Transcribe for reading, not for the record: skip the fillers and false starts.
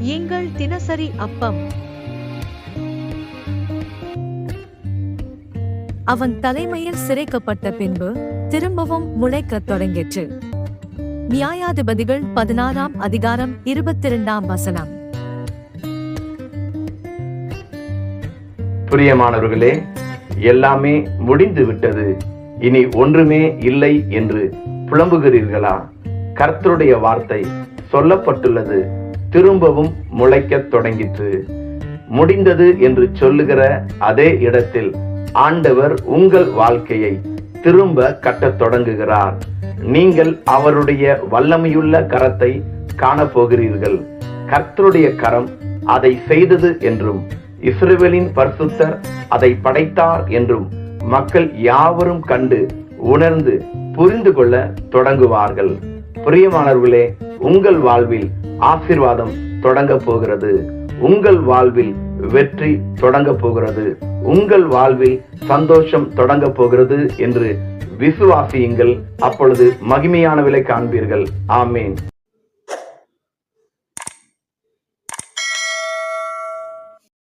எங்கள் தினசரி அப்பம். அவன் தலைமையில் சிரைக்கப்பட்ட பின்பு திரும்பவும் முளைக்கத் தொடங்கிற்று. நியாயாதிபதிகள் 16ஆம் அதிகாரம் 22ஆம் வசனம். பிரியமானவர்களே, எல்லாமே முடிந்து விட்டது, இனி ஒன்றுமே இல்லை என்று புலம்புகிறீர்களா? கர்த்தருடைய வார்த்தை சொல்லப்பட்டுள்ளது, திரும்பவும் முளைக்கத் தொடங்கிற்று. முடிந்தது என்று சொல்லுகிற அதே இடத்தில் ஆண்டவர் உங்கள் வாழ்க்கையை திரும்ப கட்டத் தொடங்குகிறார். நீங்கள் அவருடைய வல்லமையுள்ள கரத்தை காணப்போகிறீர்கள். கர்த்தருடைய கரம் அதை செய்தது என்றும், இஸ்ரவேலின் பரிசுத்தர் அதை படைத்தார் என்றும் மக்கள் யாவரும் கண்டு உணர்ந்து புரிந்து கொள்ள தொடங்குவார்கள். பிரியமானவர்களே, உங்கள் வாழ்வில் ஆசீர்வாதம் தொடங்க போகிறது. உங்கள் வாழ்வில் வெற்றி தொடங்க போகிறது. உங்கள் வாழ்வில் சந்தோஷம் தொடங்க போகிறது என்று விசுவாசியுங்கள். அப்பொழுது மகிமையானவளை காண்பீர்கள். ஆமேன்.